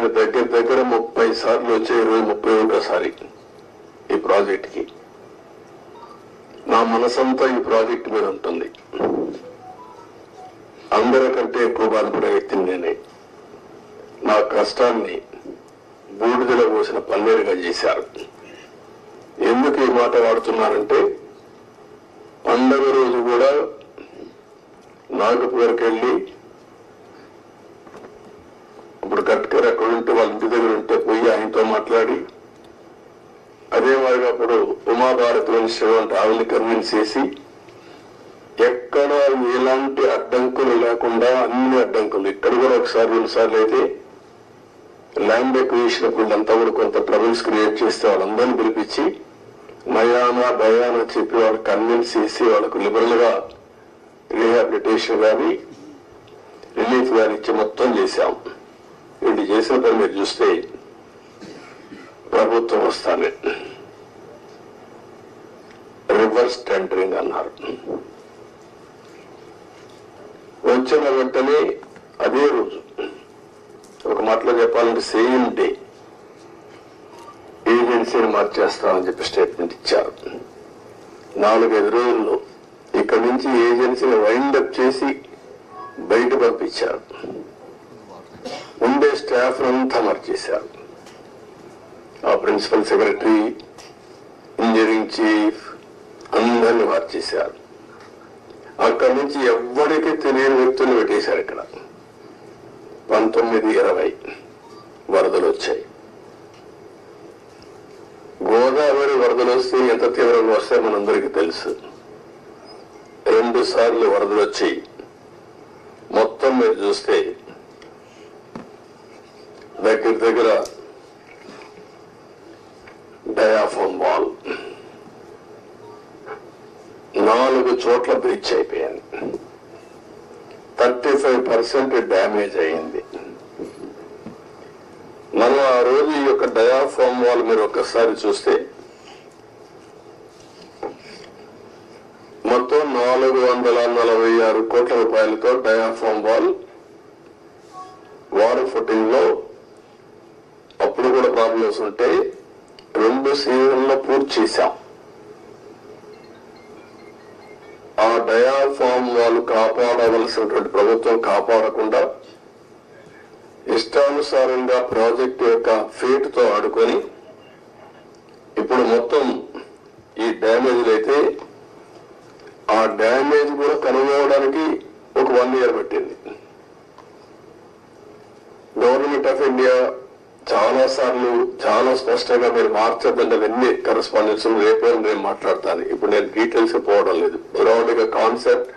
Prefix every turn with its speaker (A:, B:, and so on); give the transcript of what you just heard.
A: నేను దగ్గర 30 సార్లు వచ్చే 31సారి ఈ ప్రాజెక్ట్కి. నా మనసంతా ఈ ప్రాజెక్ట్ మీద ఉంటుంది. అందరికంటే ఎక్కువ బాధపడే వ్యక్తిని నేనే. నా కష్టాన్ని బూడిదలో పోసిన పన్నీరుగా చేశారు. ఎందుకు ఈ మాట వాడుతున్నానంటే, పండగ రోజు కూడా నాగపూర్కి వెళ్ళి, ఇప్పుడు గట్కర్ అక్కడ ఉంటే వాళ్ళ ఇంటి దగ్గర ఉంటే పోయి ఆయనతో మాట్లాడి, అదే మాదిరిగా అప్పుడు ఉమాభారతి మినిస్టర్ అంటే ఆవిని కన్విన్స్ చేసి, ఎక్కడ ఎలాంటి అడ్డంకులు లేకుండా అన్ని అడ్డంకులు, ఇక్కడ కూడా ఒకసారి 2 సార్లు అయితే ల్యాండ్ ఎక్విజిషన్ వీళ్ళంతా కూడా కొంత ట్రబుల్స్ క్రియేట్ చేస్తే వాళ్ళందరినీ పిలిపించి నయానా భయానా చెప్పి వాళ్ళకి కన్విన్స్ చేసి వాళ్ళకు లిబరల్ గా రీహాబిలిటేషన్ కానీ రిలీఫ్ కానీ ఇచ్చి మొత్తం చేశాం. వీళ్ళు చేసిన పని మీరు చూస్తే ప్రభుత్వం వస్తానే రివర్స్ టెండరింగ్ అన్నారు. వచ్చిన వెంటనే అదే రోజు, ఒక మాటలో చెప్పాలంటే సేమ్ డే ఏజెన్సీని మార్చేస్తామని చెప్పి స్టేట్మెంట్ ఇచ్చారు. 4-5 రోజుల్లో ఇక్కడి నుంచి ఏజెన్సీని వైండప్ చేసి బయట పంపించారు. ఉండే స్టాఫ్ అంతా మార్చేశారు. ఆ ప్రిన్సిపల్ సెక్రటరీ, ఇంజనీరింగ్ చీఫ్ అందరినీ మార్చేశారు. అక్కడి నుంచి ఎవ్వరికీ తెలియని వ్యక్తులు పెట్టేశారు. ఇక్కడ 19-20 వరదలు వచ్చాయి. గోదావరి వరదలు వస్తే ఎంత తీవ్రంగా వస్తాయో మనందరికీ తెలుసు. 2 సార్లు వరదలు వచ్చాయి. మొత్తం మీరు చూస్తే దగ్గర డయాఫామ్ వాల్ 4 చోట్ల బ్రీచ్ అయిపోయింది. 35% డ్యామేజ్ అయింది. మనం ఆ రోజు ఈ యొక్క డయాఫామ్ వాల్ మీరు ఒక్కసారి చూస్తే మొత్తం 446 కోట్ల రూపాయలతో డయాఫామ్ వాల్ వాటర్ ఫుటింగ్ లో అప్పుడు కూడా ప్రాబ్లమ్స్ ఉంటే 2 సీజన్లో పూర్తి చేశాం. ఆ డయాఫామ్ వాల్ కాపాడవలసినటువంటి ప్రభుత్వం కాపాడకుండా ఇష్టానుసారంగా ప్రాజెక్టు యొక్క ఫేట్ తో ఆడుకొని ఇప్పుడు మొత్తం ఈ డ్యామేజ్ అయితే ఆ డ్యామేజ్ కూడా కనుగొనడానికి ఒక 1 year పట్టింది. గవర్నమెంట్ ఆఫ్ ఇండియా చాలా సార్లు చాలా స్పష్టంగా మీరు మార్చద్దంటే అవన్నీ కరెస్పాండెన్స్ రేపు నేను మాట్లాడతాను. ఇప్పుడు నేను డీటెయిల్స్ పోవడం లేదు. బ్రాడ్ గా కాన్సెప్ట్